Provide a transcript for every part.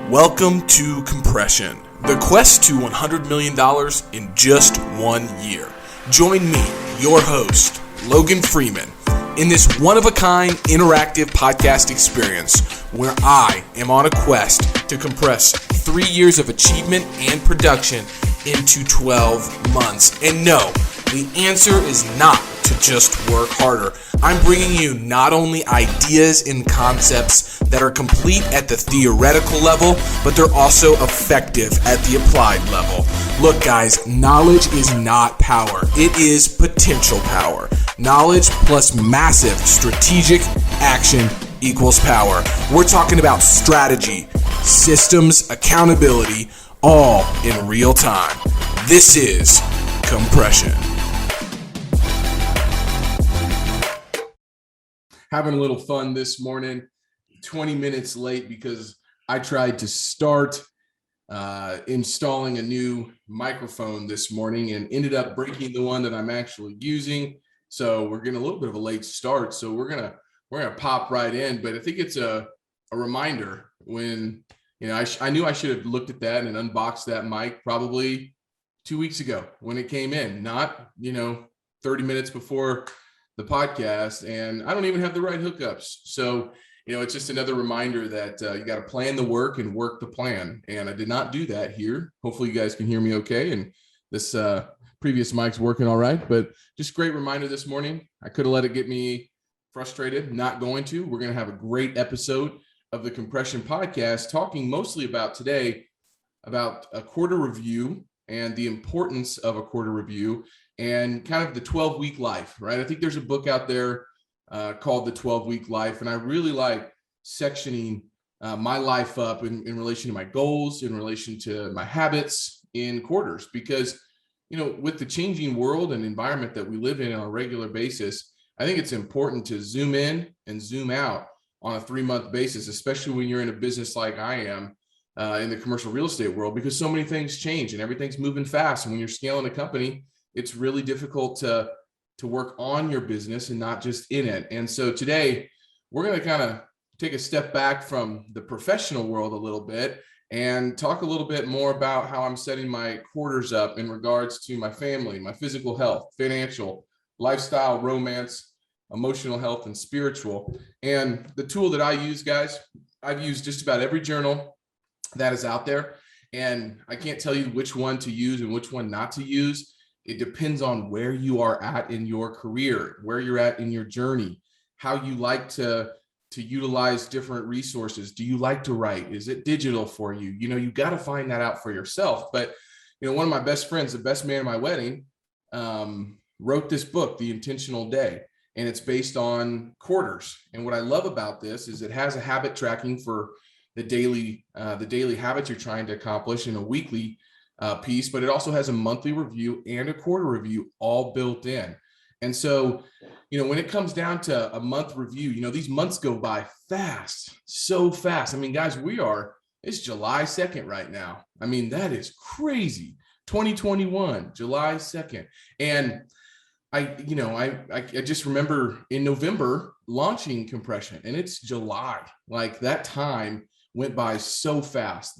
Welcome to Compression, the quest to $100 million in just 1 year. Join me, your host, Logan Freeman, in this one-of-a-kind interactive podcast experience where I am on a quest to compress 3 years of achievement and production into 12 months. And no, the answer is not to just work harder. I'm bringing you not only ideas and concepts that are complete at the theoretical level, but they're also effective at the applied level. Look, guys, knowledge is not power. It is potential power. Knowledge plus massive strategic action equals power. We're talking about strategy, systems, accountability, all in real time. This is Compression. Having a little fun this morning, 20 minutes late because I tried to start installing a new microphone this morning and ended up breaking the one that I'm actually using. So we're getting a little bit of a late start. So we're gonna pop right in. But I think it's a reminder when, you know, I knew I should have looked at that and unboxed that mic probably 2 weeks ago when it came in, not, 30 minutes before the podcast, and I don't even have the right hookups. So, it's just another reminder that you got to plan the work and work the plan. And I did not do that here. Hopefully you guys can hear me okay. And this previous mic's working all right, but just great reminder this morning. I could have let it get me frustrated, not going to. We're going to have a great episode of the Compression Podcast, talking mostly about today, about a quarter review and the importance of a quarter review and kind of the 12-week life, right? I think there's a book out there called The 12-Week Life, and I really like sectioning my life up in relation to my goals, in relation to my habits in quarters, because, with the changing world and environment that we live in on a regular basis, I think it's important to zoom in and zoom out on a 3-month basis, especially when you're in a business like I am in the commercial real estate world, because so many things change and everything's moving fast. And when you're scaling a company, it's really difficult to work on your business and not just in it. And so today we're going to kind of take a step back from the professional world a little bit and talk a little bit more about how I'm setting my quarters up in regards to my family, my physical health, financial, lifestyle, romance, emotional health, and spiritual. And the tool that I use, guys, I've used just about every journal that is out there. And I can't tell you which one to use and which one not to use. It depends on where you are at in your career, where you're at in your journey, how you like to utilize different resources. Do you like to write? Is it digital for you? You got to find that out for yourself. But, one of my best friends, the best man at my wedding, wrote this book, The Intentional Day, and it's based on quarters. And what I love about this is it has a habit tracking for the daily habits you're trying to accomplish in a weekly piece, but it also has a monthly review and a quarter review all built in. And so, when it comes down to a month review, these months go by fast, so fast. I mean, guys, it's July 2nd right now. I mean, that is crazy. 2021, July 2nd. And I just remember in November launching Compression, and it's July. Like, that time went by so fast.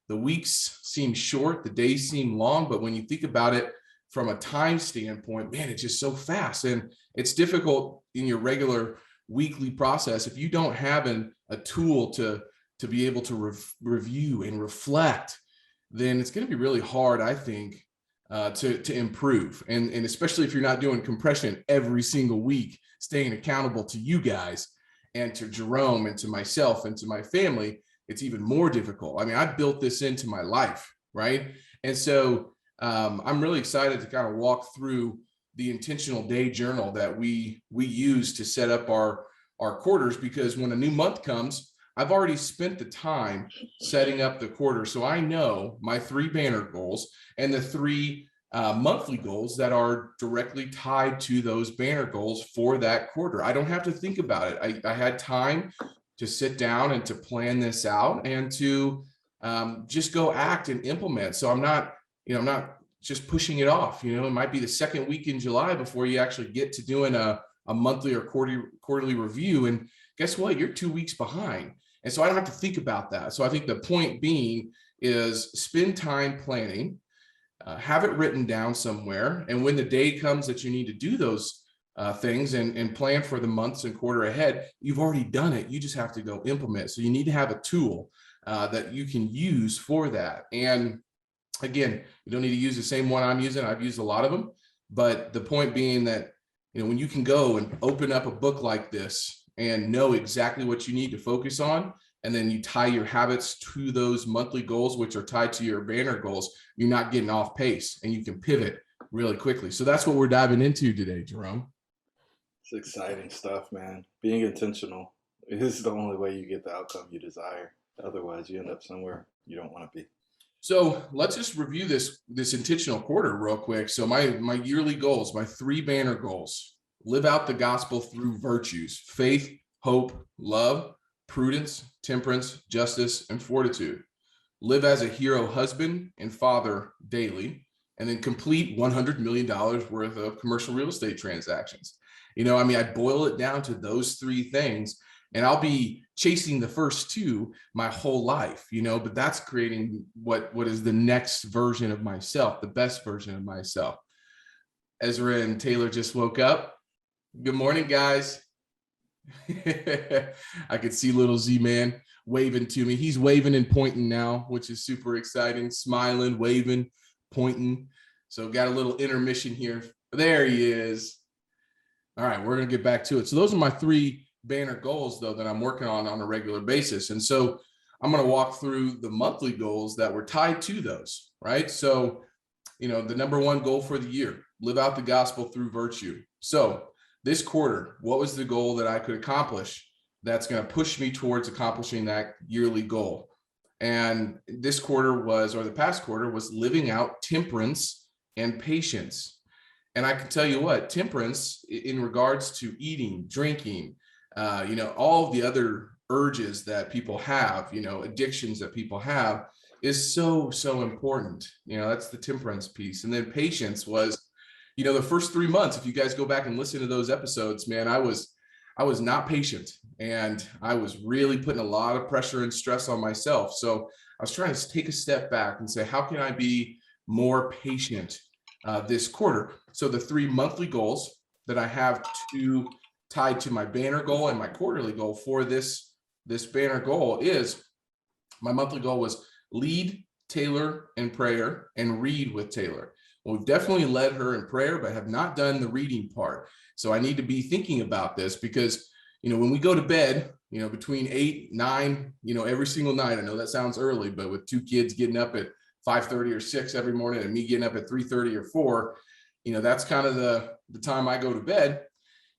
The weeks seem short, the days seem long, but when you think about it from a time standpoint, man, it's just so fast. And it's difficult in your regular weekly process if you don't have a tool to be able to review and reflect, then it's going to be really hard, I think, to improve. And especially if you're not doing compression every single week, staying accountable to you guys and to Jerome and to myself and to my family, it's even more difficult. I mean, I built this into my life, right? And so I'm really excited to kind of walk through the Intentional Day journal that we use to set up our quarters, because when a new month comes, I've already spent the time setting up the quarter. So I know my 3 banner goals and the 3 monthly goals that are directly tied to those banner goals for that quarter. I don't have to think about it. I had time to sit down and to plan this out and to just go act and implement. So I'm not just pushing it off. It might be the second week in July before you actually get to doing a monthly or quarterly review. And guess what? You're 2 weeks behind. And so I don't have to think about that. So I think the point being is spend time planning, have it written down somewhere. And when the day comes that you need to do those things and plan for the months and quarter ahead, you've already done it. You just have to go implement. So you need to have a tool that you can use for that. And again, you don't need to use the same one I'm using. I've used a lot of them, but the point being that, when you can go and open up a book like this and know exactly what you need to focus on, and then you tie your habits to those monthly goals, which are tied to your banner goals, you're not getting off pace and you can pivot really quickly. So that's what we're diving into today, Jerome. It's exciting stuff, man. Being intentional is the only way you get the outcome you desire. Otherwise, you end up somewhere you don't want to be. So let's just review this intentional quarter real quick. So my yearly goals, my 3 banner goals: live out the gospel through virtues: faith, hope, love, prudence, temperance, justice, and fortitude. Live as a hero husband and father daily, and then complete $100 million worth of commercial real estate transactions. I boil it down to those 3 things, and I'll be chasing the first 2 my whole life, but that's creating what is the next version of myself, the best version of myself. Ezra and Taylor just woke up. Good morning, guys. I could see little Z-Man waving to me. He's waving and pointing now, which is super exciting. Smiling, waving, pointing. So got a little intermission here. There he is. All right, we're going to get back to it. So those are my 3 banner goals, though, that I'm working on a regular basis. And so I'm going to walk through the monthly goals that were tied to those, right? So, the number 1 goal for the year: live out the gospel through virtue. So this quarter, what was the goal that I could accomplish that's going to push me towards accomplishing that yearly goal? And this quarter the past quarter was living out temperance and patience. And I can tell you what, temperance in regards to eating, drinking, all of the other urges that people have, addictions that people have, is so, so important. That's the temperance piece. And then patience was, the first 3 months, if you guys go back and listen to those episodes, man, I was not patient, and I was really putting a lot of pressure and stress on myself. So I was trying to take a step back and say, how can I be more patient this quarter? So the 3 monthly goals that I have tied to my banner goal and my quarterly goal for this banner goal is, my monthly goal was lead Taylor in prayer and read with Taylor. Well, we've definitely led her in prayer, but have not done the reading part. So I need to be thinking about this because, when we go to bed, between 8, 9, every single night, I know that sounds early, but with 2 kids getting up at 5:30 or 6 every morning and me getting up at 3:30 or 4, that's kind of the time I go to bed.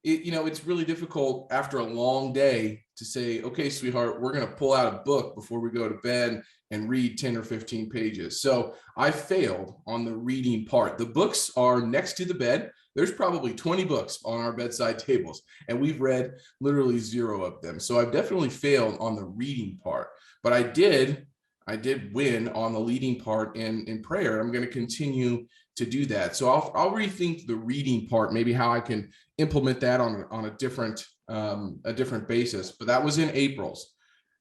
It's really difficult after a long day to say, okay, sweetheart, we're going to pull out a book before we go to bed and read 10 or 15 pages. So I failed on the reading part. The books are next to the bed. There's probably 20 books on our bedside tables, and we've read literally 0 of them. So I've definitely failed on the reading part, but I did win on the leading part in prayer. I'm going to continue to do that. So I'll rethink the reading part, maybe how I can implement that on a different basis. But that was in April's.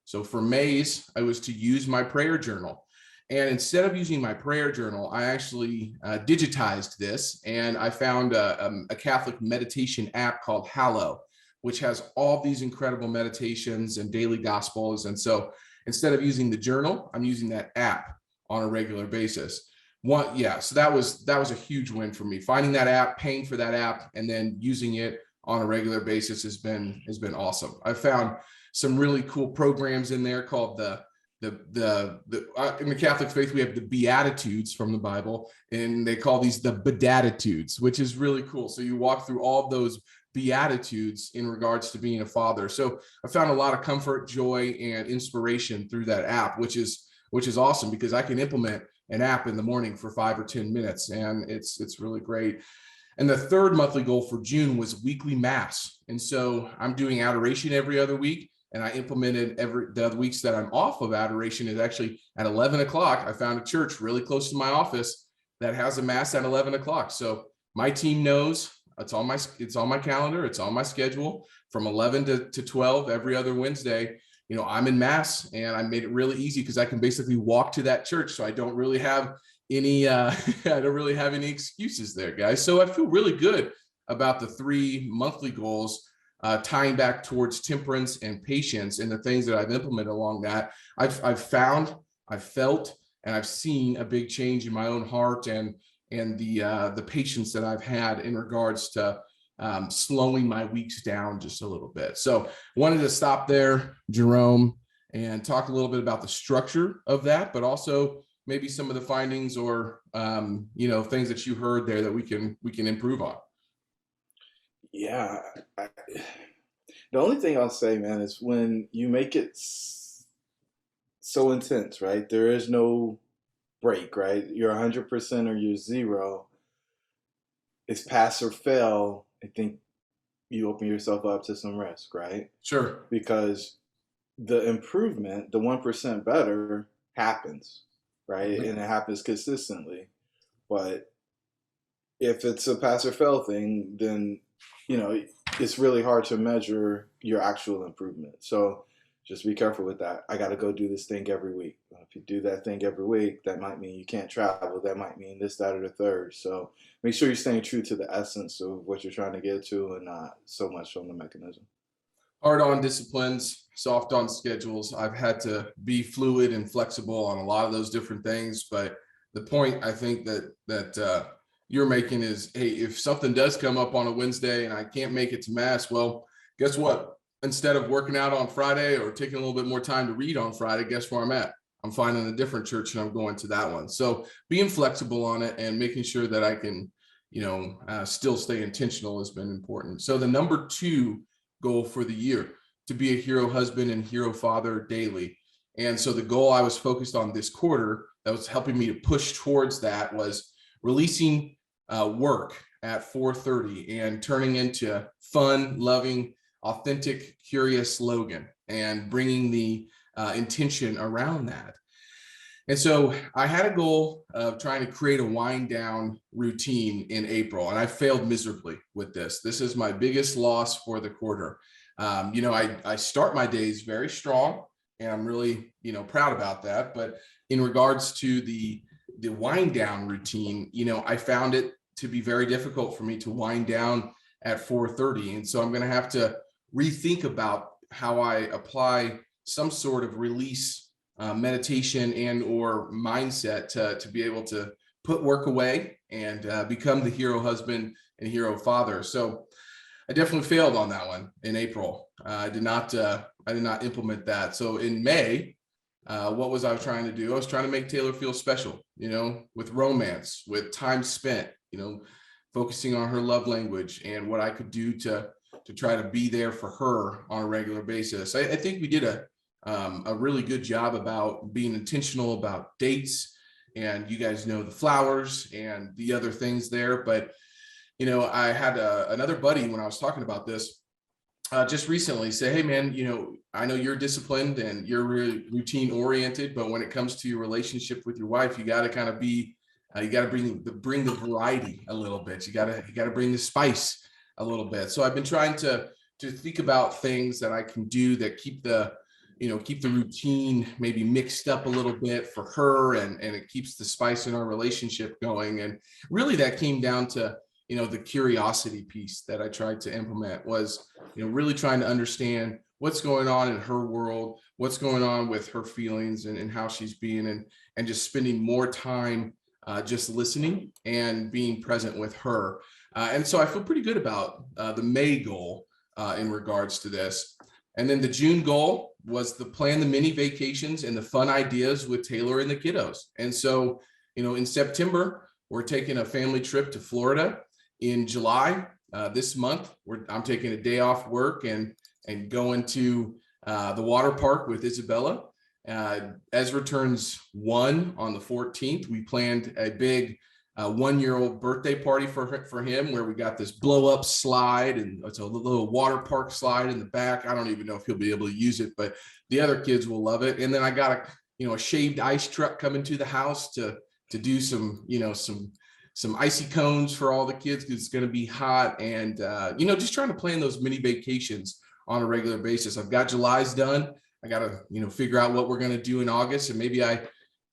So for May's, I was to use my prayer journal. And instead of using my prayer journal, I actually digitized this, and I found a Catholic meditation app called Hallow, which has all these incredible meditations and daily gospels. And so instead of using the journal, I'm using that app on a regular basis. So that was a huge win for me. Finding that app, paying for that app, and then using it on a regular basis has been awesome. I found some really cool programs in there called in the Catholic faith, we have the Beatitudes from the Bible, and they call these the Bedatitudes, which is really cool. So you walk through all of those Beatitudes in regards to being a father. So I found a lot of comfort, joy, and inspiration through that app, which is awesome because I can implement an app in the morning for 5 or 10 minutes, and it's really great. And the 3rd monthly goal for June was weekly mass. And so I'm doing adoration every other week. And I implemented the weeks that I'm off of adoration is actually at 11 o'clock. I found a church really close to my office that has a mass at 11 o'clock. So my team knows it's on my calendar. It's on my schedule from 11 to 12 every other Wednesday. I'm in Mass, and I made it really easy because I can basically walk to that church. So I don't really have any, I don't really have any excuses there, guys. So I feel really good about the 3 monthly goals, tying back towards temperance and patience and the things that I've implemented along that. I've found, I've felt, and I've seen a big change in my own heart and the patience that I've had in regards to slowing my weeks down just a little bit. So wanted to stop there, Jerome, and talk a little bit about the structure of that, but also maybe some of the findings or things that you heard there that we can improve on. Yeah. The only thing I'll say, man, is when you make it so intense, right? There is no break, right? You're 100% or you're zero. It's pass or fail. I think you open yourself up to some risk, right? Sure. Because the improvement, the 1% better happens, right? And it happens consistently. But if it's a pass or fail thing, then, it's really hard to measure your actual improvement. So just be careful with that. I got to go do this thing every week. If you do that thing every week, that might mean you can't travel. That might mean this, that, or the third. So make sure you're staying true to the essence of what you're trying to get to and not so much on the mechanism. Hard on disciplines, soft on schedules. I've had to be fluid and flexible on a lot of those different things. But the point I think that you're making is, hey, if something does come up on a Wednesday and I can't make it to Mass, well, guess what? Instead of working out on Friday or taking a little bit more time to read on Friday, guess where I'm at? I'm finding a different church and I'm going to that one. So being flexible on it and making sure that I can, still stay intentional has been important. So the number 2 goal for the year, to be a hero husband and hero father daily. And so the goal I was focused on this quarter that was helping me to push towards that was releasing work at 4:30 and turning into fun, loving, authentic, curious Logan and bringing the intention around that. And so I had a goal of trying to create a wind down routine in April, and I failed miserably with this. This is my biggest loss for the quarter. I start my days very strong, and I'm really, proud about that. But in regards to the wind down routine, I found it to be very difficult for me to wind down at 4:30. And so I'm going to have to rethink about how I apply some sort of release meditation and or mindset to be able to put work away and become the hero husband and hero father. So I definitely failed on that one in April. I did not implement that. So in May, what was I trying to do? I was trying to make Taylor feel special, with romance, with time spent, focusing on her love language and what I could do to try to be there for her on a regular basis. I think we did a really good job about being intentional about dates, and you guys know the flowers and the other things there. But, I had another buddy when I was talking about this just recently say, hey man, I know you're disciplined and you're really routine oriented, but when it comes to your relationship with your wife, you got to kind of be, you got to bring the variety a little bit. You got to bring the spice a little bit. So I've been trying to think about things that I can do that keep the routine maybe mixed up a little bit for her, and it keeps the spice in our relationship going. And really that came down to, the curiosity piece that I tried to implement was, really trying to understand what's going on in her world, what's going on with her feelings and how she's being, and just spending more time just listening and being present with her. And so I feel pretty good about the May goal in regards to this. And then the June goal was to plan the mini vacations and the fun ideas with Taylor and the kiddos. And so, in September, we're taking a family trip to Florida. In July, this month, I'm taking a day off work and going to the water park with Isabella. Ezra turns 1 on the 14th. We planned a big 1-year-old birthday party for him, where we got this blow up slide, and it's a little water park slide in the back. I don't even know if he'll be able to use it, but the other kids will love it. And then I got a shaved ice truck coming to the house to do some icy cones for all the kids because it's going to be hot, and just trying to plan those mini vacations on a regular basis. I've got July's done. I got to, figure out what we're going to do in August. And maybe I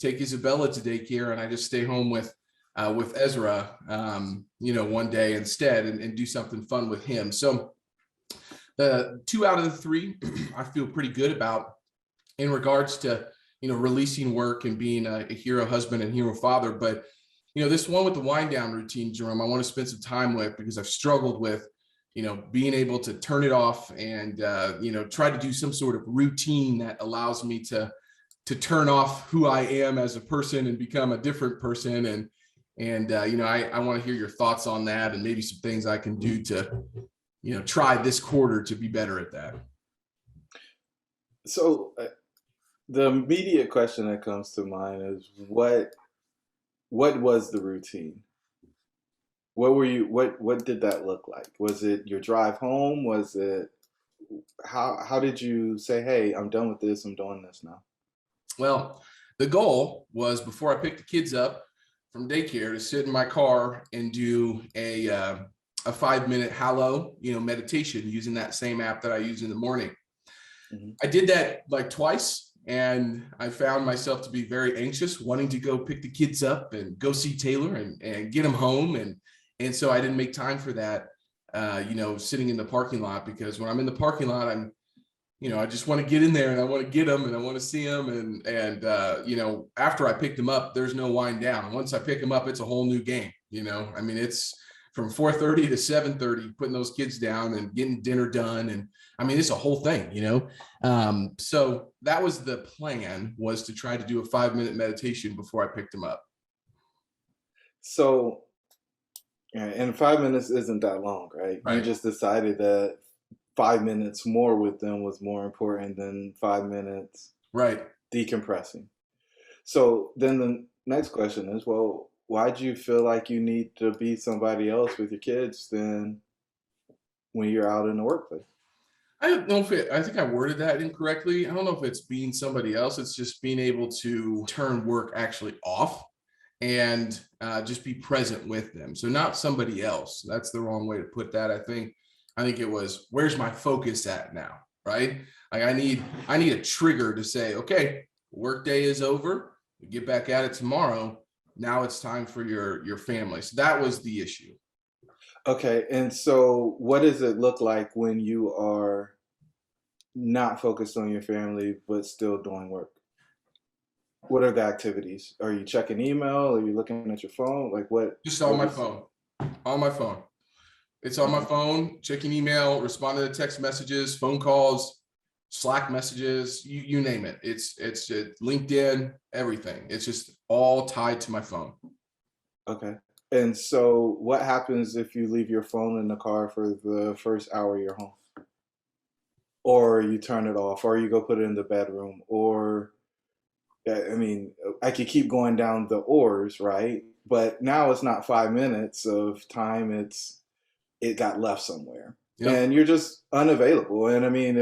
take Isabella to daycare and I just stay home with Ezra, one day instead and do something fun with him. So 2 out of the 3, I feel pretty good about in regards to, releasing work and being a hero husband and hero father. But, this one with the wind down routine, Jerome, I want to spend some time with because I've struggled with, being able to turn it off and, try to do some sort of routine that allows me to turn off who I am as a person and become a different person. I want to hear your thoughts on that and maybe some things I can do to, try this quarter to be better at that. So the immediate question that comes to mind is what was the routine? What did that look like? Was it your drive home? Was it how did you say, hey, I'm done with this, I'm doing this now? Well, the goal was before I picked the kids up from daycare to sit in my car and do a 5-minute hallow, meditation using that same app that I use in the morning. Mm-hmm. I did that like twice, and I found myself to be very anxious, wanting to go pick the kids up and go see Taylor and get them home. And so I didn't make time for that, sitting in the parking lot, because when I'm in the parking lot, I just want to get in there and I want to get them and I want to see them. And after I pick them up, there's no wind down. Once I pick them up, it's a whole new game. It's from 4:30 to 7:30, putting those kids down and getting dinner done. And it's a whole thing, so that was the plan, was to try to do a 5-minute meditation before I picked them up. So, and 5 minutes isn't that long, right? You just decided that 5 minutes more with them was more important than 5 minutes decompressing. So then the next question is, well, why do you feel like you need to be somebody else with your kids than when you're out in the workplace? I don't know I think I worded that incorrectly. I don't know if it's being somebody else. It's just being able to turn work actually off and just be present with them. So not somebody else. That's the wrong way to put that. I think it was, where's my focus at now, right? Like I need a trigger to say, okay, work day is over. We get back at it tomorrow. Now it's time for your family. So that was the issue. Okay. And so what does it look like when you are not focused on your family, but still doing work? What are the activities? Are you checking email? Are you looking at your phone? Like what? Just on my phone. On my phone. It's on my phone, checking email, responding to text messages, phone calls, Slack messages, you name it. It's LinkedIn, everything. It's just all tied to my phone. Okay. And so what happens if you leave your phone in the car for the first hour you're home? Or you turn it off, or you go put it in the bedroom, or I could keep going down the ors, right? But now it's not 5 minutes of time, it got left somewhere. Yep. And you're just unavailable. And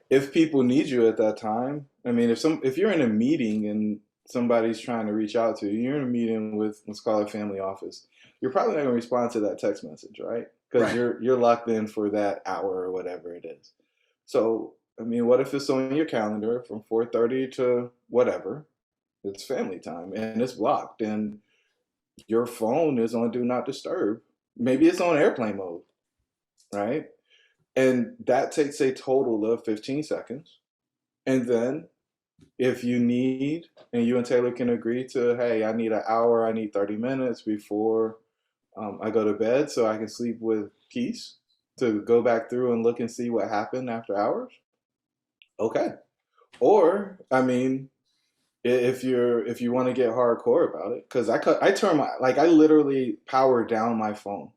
if people need you at that time, if you're in a meeting and somebody's trying to reach out to you, you're in a meeting with, let's call it family office, you're probably not going to respond to that text message, right? Because you're locked in for that hour or whatever it is. So, what if it's on your calendar from 4:30 to whatever? It's family time and it's blocked and your phone is on do not disturb. Maybe it's on airplane mode, right? And that takes a total of 15 seconds. And then if you need, and you and Taylor can agree to, hey, I need an hour, I need 30 minutes before I go to bed so I can sleep with peace, to go back through and look and see what happened after hours. Okay. Or, if you want to get hardcore about it, because I literally power down my phone.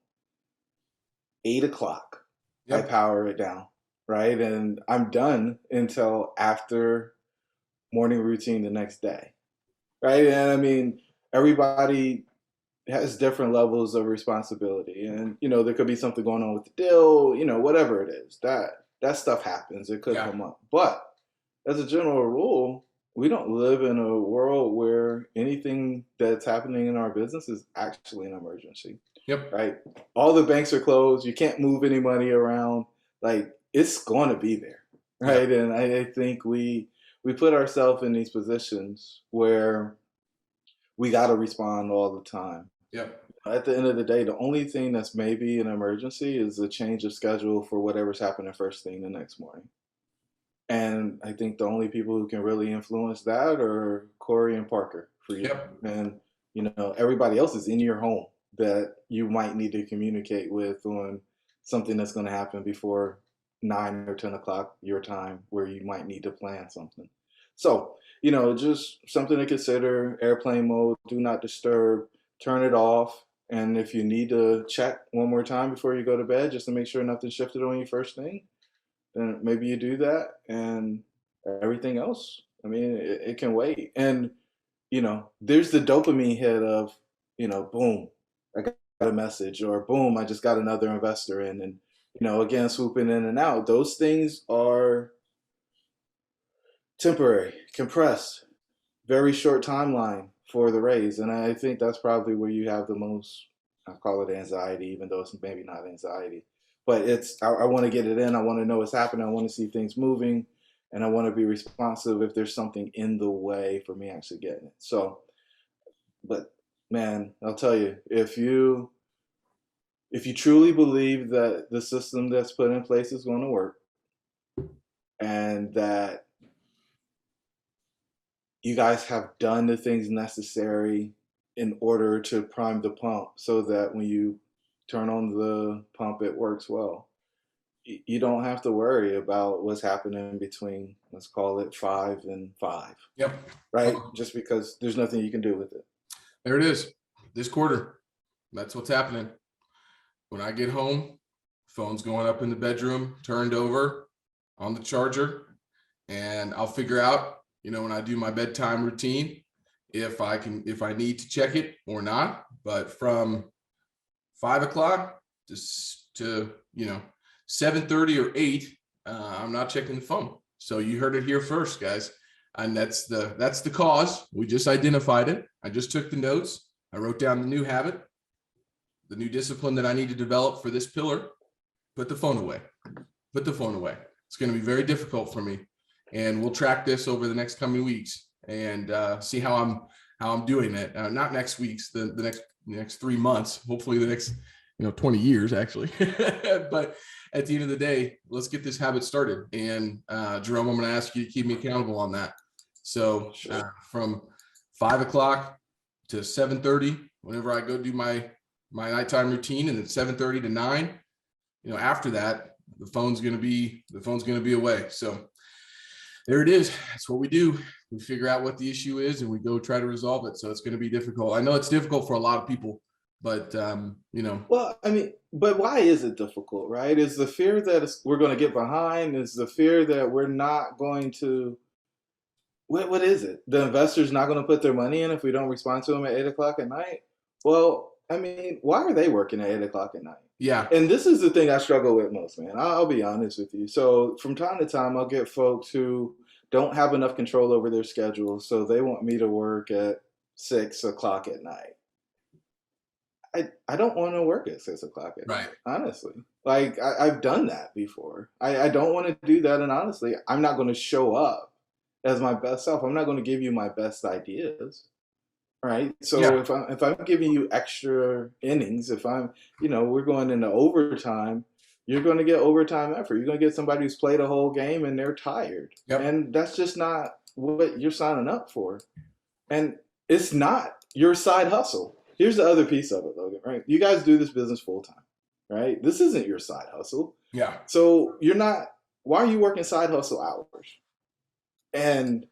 8 o'clock. Yep. I power it down, right? And I'm done until after morning routine the next day, right? And everybody has different levels of responsibility, and there could be something going on with the deal, whatever it is, that stuff happens. It could come up, but as a general rule, we don't live in a world where anything that's happening in our business is actually an emergency. Yep. Right. All the banks are closed. You can't move any money around. Like, it's going to be there. Yep. right? And I think we put ourselves in these positions where we got to respond all the time. Yep. At the end of the day, the only thing that's maybe an emergency is a change of schedule for whatever's happening first thing the next morning. And I think the only people who can really influence that are Corey and Parker for you. Yep. And, everybody else is in your home that you might need to communicate with on something that's going to happen before 9 or 10 o'clock your time where you might need to plan something. So, just something to consider: airplane mode, do not disturb, turn it off. And if you need to check one more time before you go to bed, just to make sure nothing shifted on you first thing, then maybe you do that. And everything else, I mean, it can wait. And there's the dopamine hit of, boom, I got a message, or boom, I just got another investor in. And again, swooping in and out, those things are temporary, compressed, very short timeline for the raise. And I think that's probably where you have the most, I call it anxiety, even though it's maybe not anxiety, but I want to get it in. I want to know what's happening. I want to see things moving, and I want to be responsive if there's something in the way for me actually getting it. So, but man, I'll tell you, if you truly believe that the system that's put in place is going to work, and that you guys have done the things necessary in order to prime the pump so that when you turn on the pump, it works well, you don't have to worry about what's happening between, let's call it 5 and 5, Yep. right? Just because there's nothing you can do with it. There it is. This quarter, that's what's happening. When I get home, phone's going up in the bedroom, turned over on the charger, and I'll figure out, when I do my bedtime routine, if I need to check it or not. But from 5 o'clock to 7:30 or 8, I'm not checking the phone. So you heard it here first, guys. And that's the cause. We just identified it. I just took the notes. I wrote down the new habit, the new discipline that I need to develop for this pillar. Put the phone away. Put the phone away. It's going to be very difficult for me, and we'll track this over the next coming weeks and see how I'm doing it. Not next week's, the next 3 months. Hopefully, the next 20 years actually. But at the end of the day, let's get this habit started. And Jerome, I'm going to ask you to keep me accountable on that. So from 5 o'clock to 7:30, whenever I go do my nighttime routine, and then 7:30 to 9, after that, the phone's going to be away. So there it is. That's what we do. We figure out what the issue is and we go try to resolve it. So it's going to be difficult. I know it's difficult for a lot of people, but Well, I mean, but why is it difficult, right? Is the fear that we're going to get behind? Is the fear that we're not going to? What is it? The investor's not going to put their money in if we don't respond to them at 8 o'clock at night? Well, I mean, why are they working at 8 o'clock at night? Yeah. And this is the thing I struggle with most, man. I'll be honest with you. So from time to time, I'll get folks who don't have enough control over their schedule, so they want me to work at 6 o'clock at night. I don't want to work at 6 o'clock at night, honestly. Like, I've done that before. I don't want to do that, and honestly, I'm not going to show up as my best self. I'm not going to give you my best ideas. Right. So if I'm giving you extra innings, if we're going into overtime, you're going to get overtime effort. You're going to get somebody who's played a whole game and they're tired. Yep. And that's just not what you're signing up for. And it's not your side hustle. Here's the other piece of it, Logan, right? You guys do this business full time, right? This isn't your side hustle. Yeah. So why are you working side hustle hours? And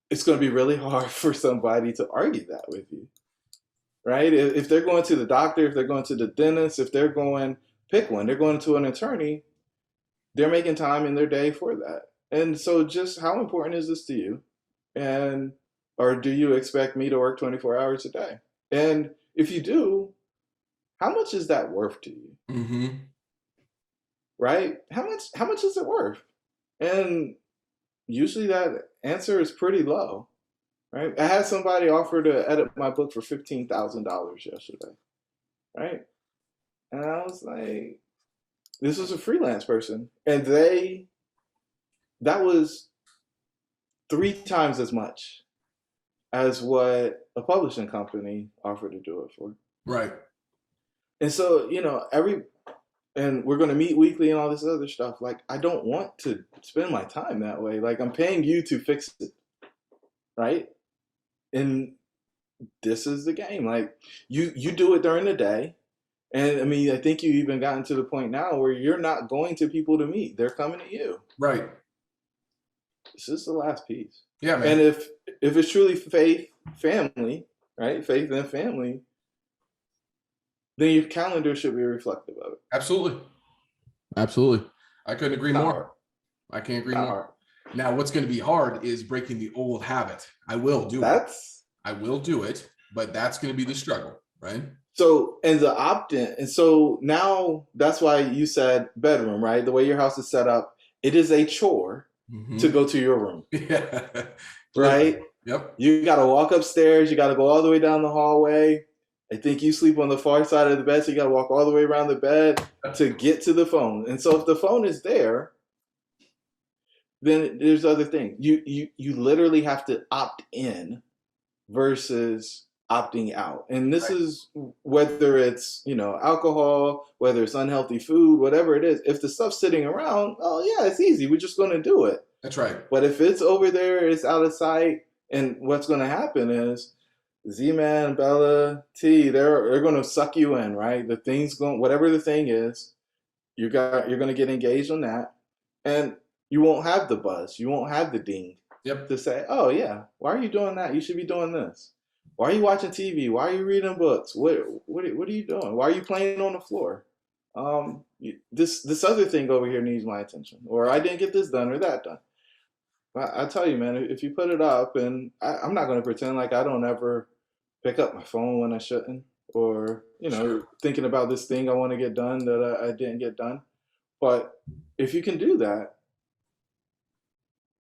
it's going to be really hard for somebody to argue that with you, right? If they're going to the doctor, if they're going to the dentist, if they're going, pick one, they're going to an attorney, they're making time in their day for that. And so just how important is this to you? Or do you expect me to work 24 hours a day? And if you do, how much is that worth to you? Mm-hmm. Right? How much is it worth? And usually that answer is pretty low, right? I had somebody offer to edit my book for $15,000 yesterday, right? And I was like, This was a freelance person, and that was 3 times as much as what a publishing company offered to do it for. Right. And so, and we're going to meet weekly and all this other stuff. Like, I don't want to spend my time that way. Like, I'm paying you to fix it, right? And this is the game. Like, you do it during the day. And I mean, I think you even gotten to the point now where you're not going to people to meet. They're coming to you. Right. This is the last piece. Yeah, man. And if it's truly faith, family, right? Faith and family, then your calendar should be reflective of it. Absolutely. Absolutely. I couldn't agree more. Hard. I can't agree Not more. hard. Now, what's going to be hard is breaking the old habit. I will do it. I will do it, but that's going to be the struggle, right? So, and the opt-in, and so now that's why you said bedroom, right? The way your house is set up, it is a chore to go to your room. Yeah. Right? Yep. You got to walk upstairs. You got to go all the way down the hallway. I think you sleep on the far side of the bed, so you got to walk all the way around the bed to get to the phone. And so if the phone is there, then there's other things. You literally have to opt in versus opting out. And this is whether it's, alcohol, whether it's unhealthy food, whatever it is. If the stuff's sitting around, oh yeah, it's easy. We're just going to do it. That's right. But if it's over there, it's out of sight. And what's going to happen is Z-Man, Bella, T, they're going to suck you in, right? The thing's going, whatever the thing is, you're going to get engaged on that. And you won't have the buzz. You won't have the ding to say, oh yeah, why are you doing that? You should be doing this. Why are you watching TV? Why are you reading books? What are you doing? Why are you playing on the floor? This other thing over here needs my attention, or I didn't get this done or that done. I tell you, man, if you put it up, and I'm not going to pretend like I don't ever pick up my phone when I shouldn't, or thinking about this thing I want to get done that I didn't get done. But if you can do that,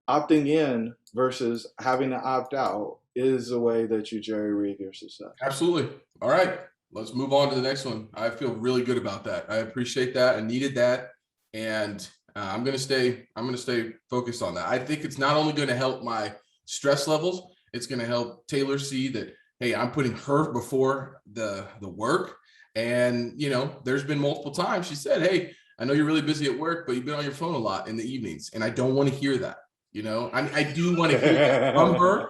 opting in versus having to opt out is a way that you jerry-rig your success. Absolutely. All right, let's move on to the next one. I feel really good about that. I appreciate that. I needed that, and I'm gonna stay focused on that. I think it's not only going to help my stress levels, it's going to help Taylor see that, hey, I'm putting her before the work. And there's been multiple times she said, hey, I know you're really busy at work, but you've been on your phone a lot in the evenings, and I don't want to hear that. I do want to hear that from her,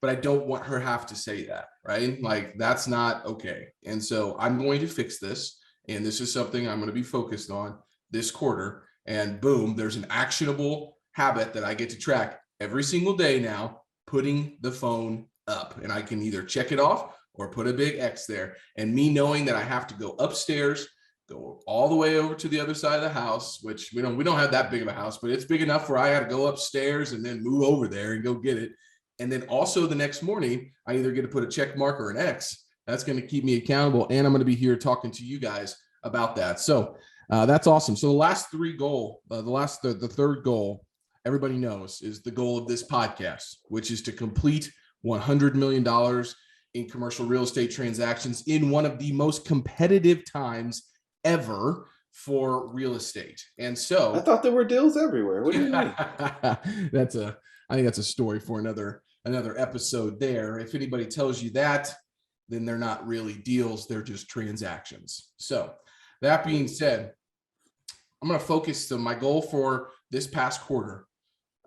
but I don't want her have to say that, right? Like, that's not okay. And so I'm going to fix this. And this is something I'm going to be focused on this quarter. And boom, there's an actionable habit that I get to track every single day now, putting the phone up. And I can either check it off or put a big X there. And me knowing that I have to go upstairs, go all the way over to the other side of the house, which we don't have that big of a house, but it's big enough where I had to go upstairs and then move over there and go get it. And then also the next morning, I either get to put a check mark or an X. That's going to keep me accountable. And I'm going to be here talking to you guys about that. So that's awesome. So the last the third goal, everybody knows, is the goal of this podcast, which is to complete $100 million in commercial real estate transactions in one of the most competitive times ever for real estate. And so I thought there were deals everywhere. What do you mean? I think that's a story for another episode there. If anybody tells you that, then they're not really deals, they're just transactions. So that being said, I'm going to focus. So my goal for this past quarter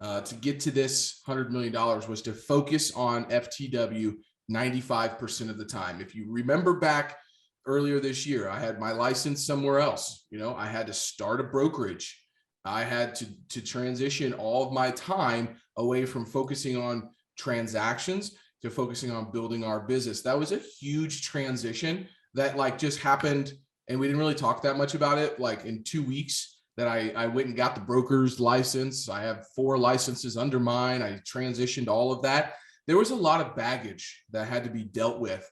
to get to this $100 million was to focus on FTW 95% of the time. If you remember back earlier this year, I had my license somewhere else. I had to start a brokerage. I had to transition all of my time away from focusing on transactions to focusing on building our business. That was a huge transition that just happened. And we didn't really talk that much about it. Like in 2 weeks that I went and got the broker's license. I have 4 licenses under mine. I transitioned all of that. There was a lot of baggage that had to be dealt with,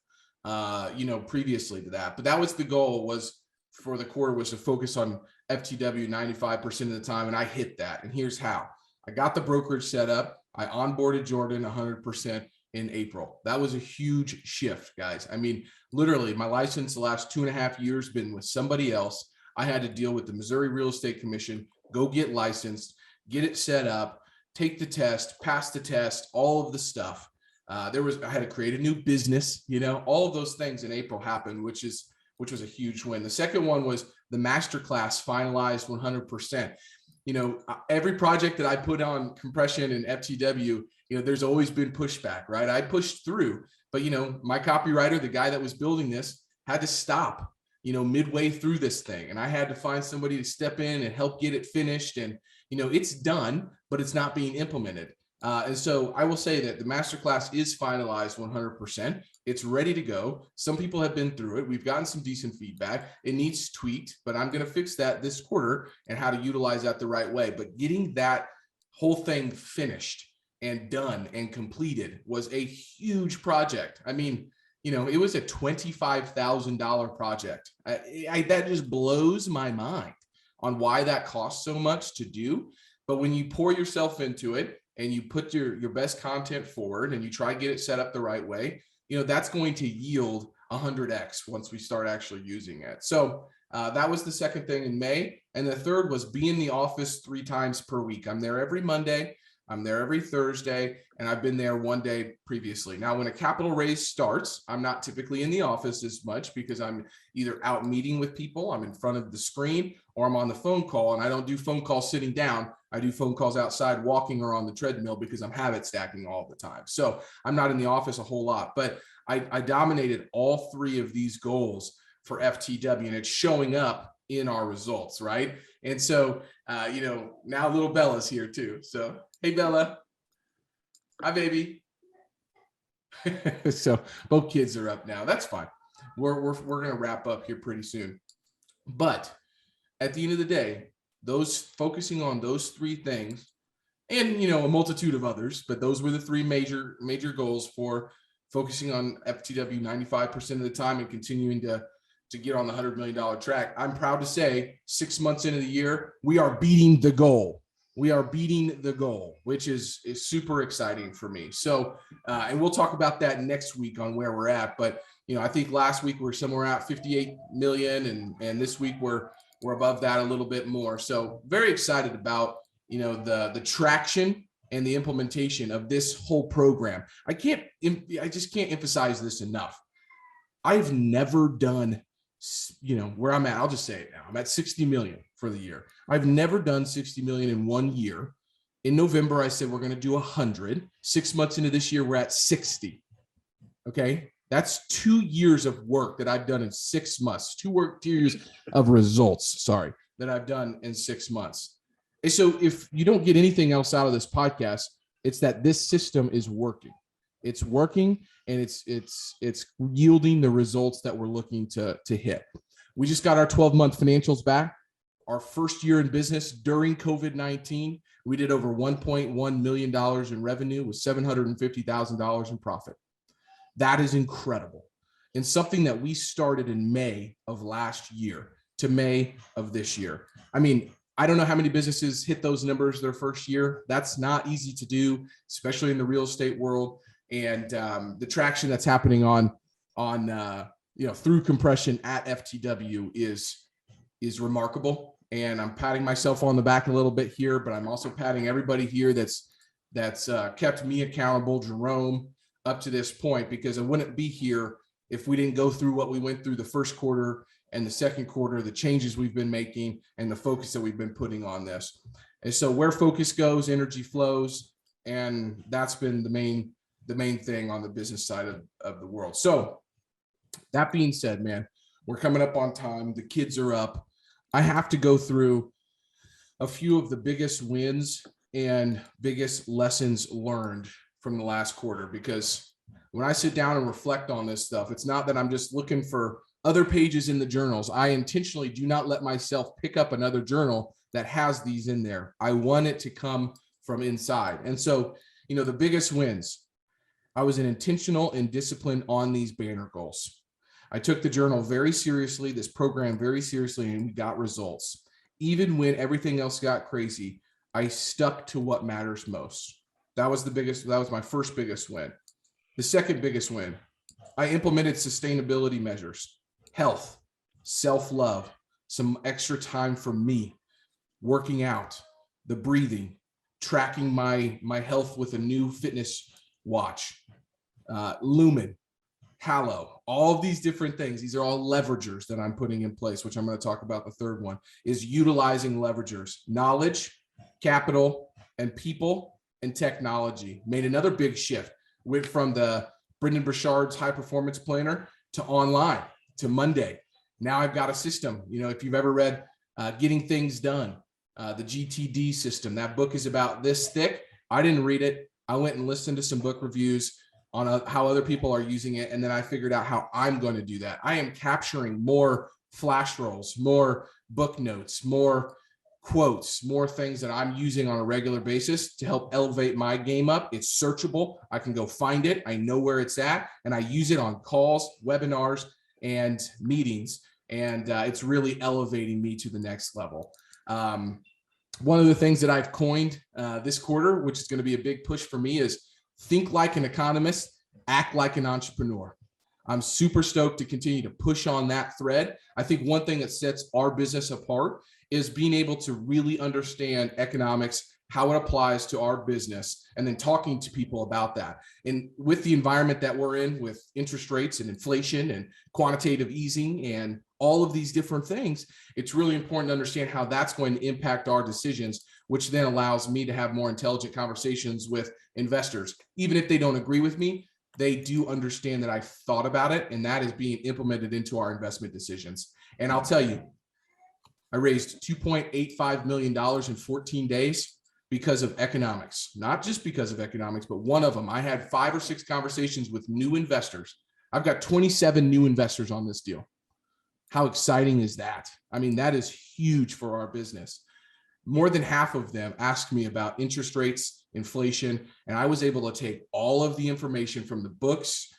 previously to that. But that was the goal, was for the quarter, was to focus on FTW 95% of the time. And I hit that. And here's how. I got the brokerage set up. I onboarded Jordan 100% in April. That was a huge shift, guys. I mean, literally, my license the last 2.5 years been with somebody else. I had to deal with the Missouri Real Estate Commission, go get licensed, get it set up, take the test, pass the test, all of the stuff. I had to create a new business, all of those things in April happened, which was a huge win. The second one was the Masterclass finalized 100%. Every project that I put on compression and FTW, there's always been pushback, right? I pushed through, but my copywriter, the guy that was building this, had to stop, midway through this thing. And I had to find somebody to step in and help get it finished. And, it's done, but it's not being implemented. And so I will say that the Masterclass is finalized 100%. It's ready to go. Some people have been through it. We've gotten some decent feedback. It needs tweaked, but I'm going to fix that this quarter and how to utilize that the right way. But getting that whole thing finished and done and completed was a huge project. I mean, it was a $25,000 project. That just blows my mind on why that costs so much to do. But when you pour yourself into it and you put your best content forward and you try to get it set up the right way, that's going to yield 100x once we start actually using it. So that was the second thing in May. And the third was be in the office 3 times per week. I'm there every Monday. I'm there every Thursday, and I've been there one day previously. Now, when a capital raise starts, I'm not typically in the office as much because I'm either out meeting with people, I'm in front of the screen, or I'm on the phone call. And I don't do phone calls sitting down. I do phone calls outside walking or on the treadmill because I'm habit stacking all the time. So I'm not in the office a whole lot, but I dominated all 3 of these goals for FTW, and it's showing up in our results, right? And so, now little Bella's here too. So, hey, Bella. Hi, baby. So both kids are up now. That's fine. We're going to wrap up here pretty soon. But at the end of the day, focusing on those 3 things and, a multitude of others, but those were the 3 major goals for focusing on FTW 95% of the time and continuing to get on the $100 million track. I'm proud to say 6 months into the year, we are beating the goal. We are beating the goal, which is super exciting for me. So, and we'll talk about that next week on where we're at. But, I think last week we were somewhere at 58 million and this week we're above that a little bit more. So very excited about, the traction and the implementation of this whole program. I just can't emphasize this enough. I've never done, where I'm at. I'll just say it now. I'm at 60 million for the year. I've never done 60 million in 1 year. In November, I said, we're going to do 100. 6 months into this year, we're at 60. Okay. That's 2 years of work that I've done in 6 months, 2 years of results, that I've done in 6 months. And so if you don't get anything else out of this podcast, it's that this system is working. It's working and it's yielding the results that we're looking to hit. We just got our 12-month financials back. Our first year in business during COVID-19, we did over $1.1 million in revenue with $750,000 in profit. That is incredible. And something that we started in May of last year to May of this year. I mean, I don't know how many businesses hit those numbers their first year. That's not easy to do, especially in the real estate world. And the traction that's happening on through compression at FTW is remarkable. And I'm patting myself on the back a little bit here, but I'm also patting everybody here that's kept me accountable, Jerome, up to this point, because I wouldn't be here if we didn't go through what we went through the first quarter and the second quarter, the changes we've been making and the focus that we've been putting on this. And so where focus goes, energy flows. And that's been the main thing on the business side of the world. So that being said, man, we're coming up on time. The kids are up. I have to go through a few of the biggest wins and biggest lessons learned from the last quarter, because when I sit down and reflect on this stuff, it's not that I'm just looking for other pages in the journals. I intentionally do not let myself pick up another journal that has these in there. I want it to come from inside. And so, the biggest wins, I was intentional and disciplined on these banner goals. I took the journal very seriously, this program very seriously, and we got results. Even when everything else got crazy, I stuck to what matters most. That was my first biggest win. The second biggest win, I implemented sustainability measures, health, self-love, some extra time for me, working out, the breathing, tracking my health with a new fitness watch, Lumen, Hallow, all of these different things. These are all leveragers that I'm putting in place, which I'm going to talk about. The third one is utilizing leveragers, knowledge, capital, and people and technology. Made another big shift. Went from the Brendan Burchard's high performance planner to online to Monday. Now I've got a system. You know, if you've ever read Getting Things Done, the GTD system, that book is about this thick. I didn't read it. I went and listened to some book reviews on how other people are using it. And then I figured out how I'm going to do that. I am capturing more flash rolls, more book notes, more quotes, more things that I'm using on a regular basis to help elevate my game up. It's searchable. I can go find it. I know where it's at, and I use it on calls, webinars, and meetings. And it's really elevating me to the next level. One of the things that I've coined this quarter, which is going to be a big push for me, is think like an economist, act like an entrepreneur. I'm super stoked to continue to push on that thread. I think one thing that sets our business apart is being able to really understand economics, how it applies to our business, and then talking to people about that. And with the environment that we're in, with interest rates and inflation and quantitative easing and all of these different things, it's really important to understand how that's going to impact our decisions, which then allows me to have more intelligent conversations with investors. Even if they don't agree with me, they do understand that I've thought about it, and that is being implemented into our investment decisions. And I'll tell you, I raised $2.85 million in 14 days because of economics. Not just because of economics, but one of them, I had 5 or 6 conversations with new investors. I've got 27 new investors on this deal. How exciting is that? I mean, that is huge for our business. More than half of them asked me about interest rates, inflation, and I was able to take all of the information from the books,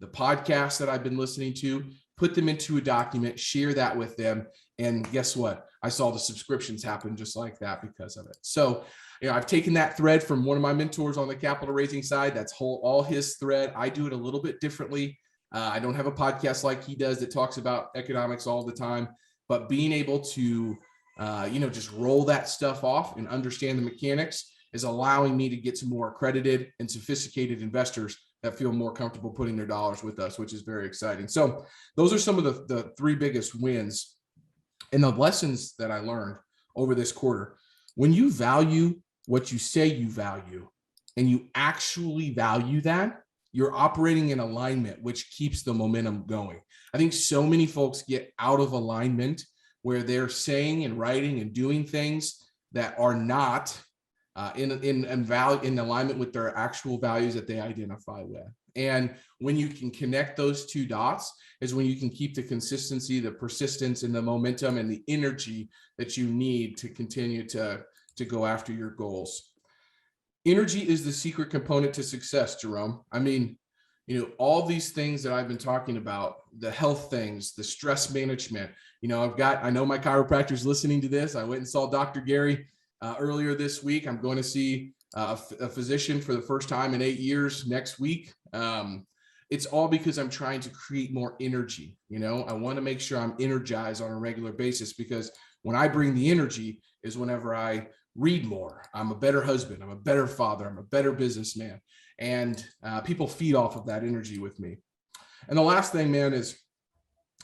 the podcasts that I've been listening to, put them into a document, share that with them. And guess what? I saw the subscriptions happen just like that because of it. So, you know, I've taken that thread from one of my mentors on the capital raising side. That's all his thread. I do it a little bit differently. I don't have a podcast like he does that talks about economics all the time, but being able to, just roll that stuff off and understand the mechanics is allowing me to get to more accredited and sophisticated investors that feel more comfortable putting their dollars with us, which is very exciting. So those are some of the 3 biggest wins and the lessons that I learned over this quarter. When you value what you say you value and you actually value that, you're operating in alignment, which keeps the momentum going. I think so many folks get out of alignment where they're saying and writing and doing things that are not in alignment with their actual values that they identify with. And when you can connect those 2 dots is when you can keep the consistency, the persistence, and the momentum and the energy that you need to continue to go after your goals. Energy is the secret component to success, Jerome. I mean, all these things that I've been talking about, the health things, the stress management, I know my chiropractor's listening to this. I went and saw Dr. Gary earlier this week. I'm going to see a physician for the first time in 8 years next week. It's all because I'm trying to create more energy. I want to make sure I'm energized on a regular basis, because when I bring the energy is whenever I read more. I'm a better husband. I'm a better father. I'm a better businessman. And people feed off of that energy with me. And the last thing, man, is,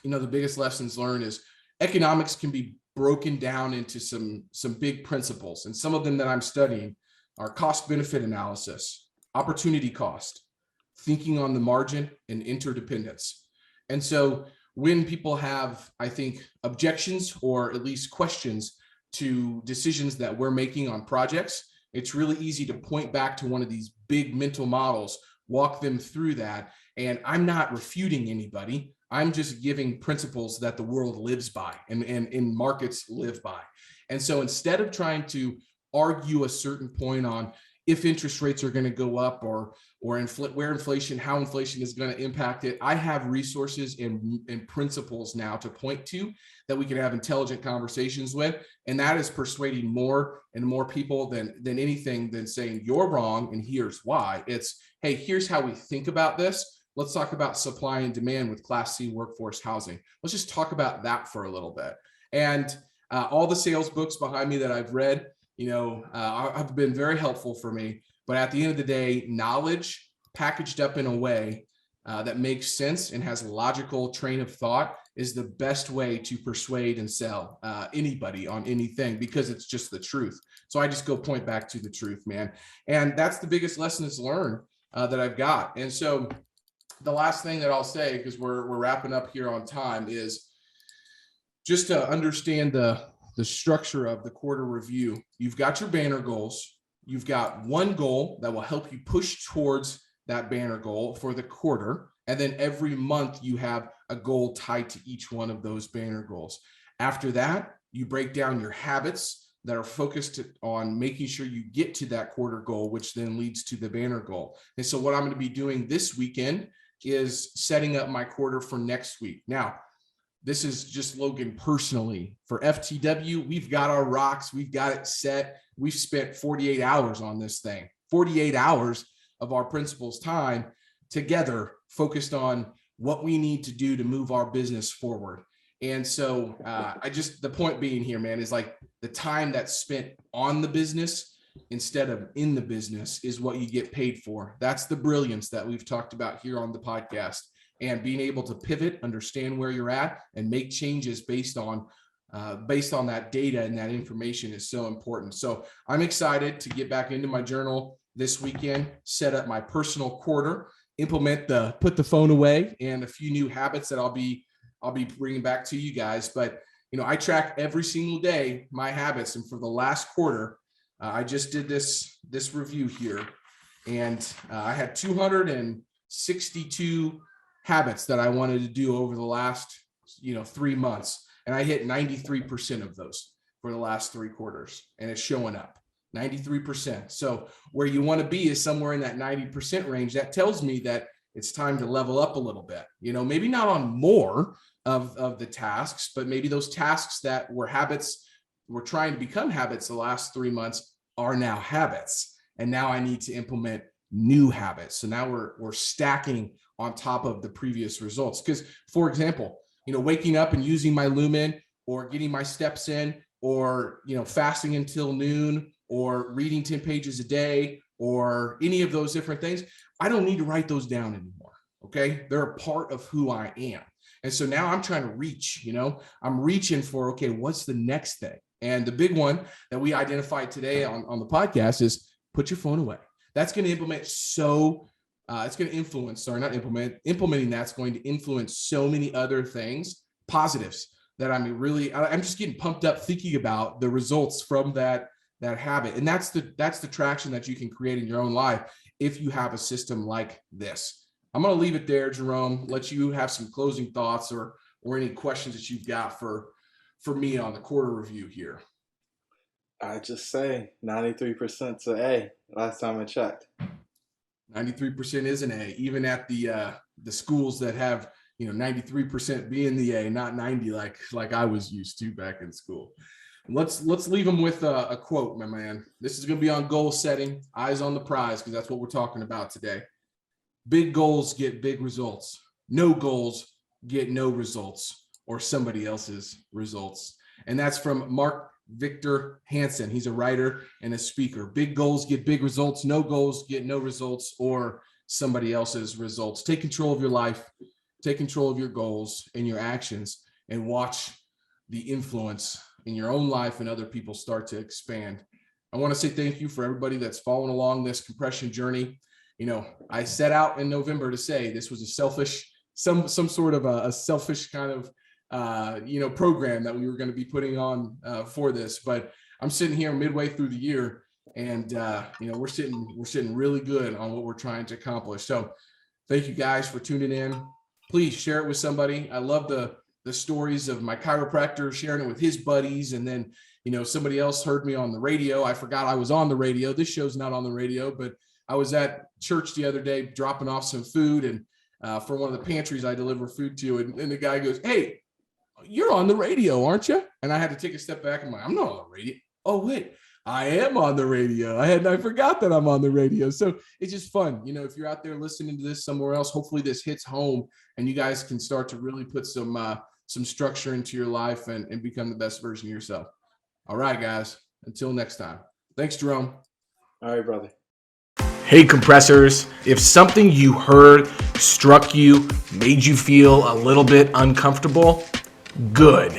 the biggest lessons learned is economics can be broken down into some big principles. And some of them that I'm studying are cost benefit analysis, opportunity cost, thinking on the margin, and interdependence. And so when people have, I think, objections or at least questions to decisions that we're making on projects, it's really easy to point back to one of these big mental models, walk them through that. And I'm not refuting anybody. I'm just giving principles that the world lives by and markets live by. And so instead of trying to argue a certain point on if interest rates are going to go up or where inflation, how inflation is going to impact it, I have resources and principles now to point to that we can have intelligent conversations with. And that is persuading more and more people than anything than saying you're wrong and here's why. It's, hey, here's how we think about this. Let's talk about supply and demand with Class C workforce housing. Let's just talk about that for a little bit. And all the sales books behind me that I've read, have been very helpful for me. But at the end of the day, knowledge packaged up in a way that makes sense and has a logical train of thought is the best way to persuade and sell anybody on anything, because it's just the truth. So I just go point back to the truth, man. And that's the biggest lessons learned that I've got. And so the last thing that I'll say, because we're wrapping up here on time, is just to understand the structure of the quarter review. You've got your banner goals. You've got one goal that will help you push towards that banner goal for the quarter. And then every month you have a goal tied to each one of those banner goals. After that, you break down your habits that are focused on making sure you get to that quarter goal, which then leads to the banner goal. And so what I'm going to be doing this weekend is setting up my quarter for next week. Now, this is just Logan personally. For FTW, we've got our rocks. We've got it set. We've spent 48 hours on this thing, 48 hours of our principals' time together, focused on what we need to do to move our business forward. And so the point being here, man, is like the time that's spent on the business instead of in the business is what you get paid for. That's the brilliance that we've talked about here on the podcast. And being able to pivot, understand where you're at, and make changes based on that data and that information is so important. So I'm excited to get back into my journal this weekend, set up my personal quarter, put the phone away, and a few new habits that I'll be bringing back to you guys. But I track every single day my habits, and for the last quarter, I just did this review here, and I had 262 habits that I wanted to do over the last 3 months, and I hit 93% of those for the last 3 quarters, and it's showing up 93%. So where you want to be is somewhere in that 90% range. That tells me that it's time to level up a little bit, maybe not on more of the tasks, but maybe those tasks that were habits, were trying to become habits the last 3 months are now habits. And now I need to implement new habits. So now we're stacking on top of the previous results. Because, for example, waking up and using my Lumen, or getting my steps in, or, fasting until noon, or reading 10 pages a day, or any of those different things, I don't need to write those down anymore. Okay. They're a part of who I am. And so now I'm trying to reach, I'm reaching for, okay, what's the next thing? And the big one that we identified today on the podcast is put your phone away. That's going to implementing that's going to influence so many other things, positives, that I'm just getting pumped up thinking about the results from that habit. And that's the traction that you can create in your own life if you have a system like this. I'm going to leave it there, Jerome, let you have some closing thoughts or any questions that you've got for me on the quarter review here. I just say 93%'s an A last time I checked. 93% is an A, even at the schools that have 93% being the A, not 90 like I was used to back in school. Let's leave them with a quote, my man. This is going to be on goal setting, eyes on the prize, because that's what we're talking about today. Big goals get big results. No goals get no results, or somebody else's results. And that's from Mark Victor Hansen. He's a writer and a speaker. Big goals get big results. No goals get no results, or somebody else's results. Take control of your life. Take control of your goals and your actions, and watch the influence in your own life and other people start to expand. I want to say thank you for everybody that's following along this compression journey. I set out in November to say this was a selfish, some sort of a selfish kind of program that we were going to be putting on for this. But I'm sitting here midway through the year, and we're sitting really good on what we're trying to accomplish. So thank you guys for tuning in. Please share it with somebody. I love the stories of my chiropractor sharing it with his buddies, and then somebody else heard me on the radio. I forgot I was on the radio. This show's not on the radio, but I was at church the other day dropping off some food, and for one of the pantries I deliver food to, and the guy goes, "Hey, you're on the radio, aren't you?" And I had to take a step back. I'm like, "I'm not on the radio." "Oh, wait, I am on the radio. I forgot that I'm on the radio." So it's just fun. If you're out there listening to this somewhere else, hopefully this hits home and you guys can start to really put some some structure into your life and become the best version of yourself. All right, guys, until next time. Thanks, Jerome. All right, brother. Hey, compressors, if something you heard struck you, made you feel a little bit uncomfortable, good.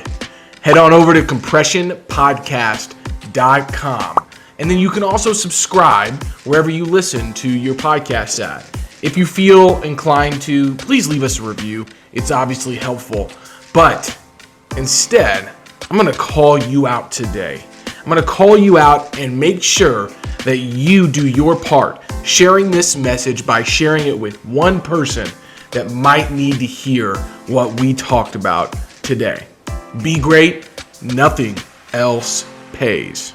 Head on over to compressionpodcast.com. And then you can also subscribe wherever you listen to your podcast at. If you feel inclined to, please leave us a review. It's obviously helpful. But instead, I'm going to call you out today. I'm going to call you out and make sure that you do your part, sharing this message by sharing it with one person that might need to hear what we talked about today. Be great. Nothing else pays.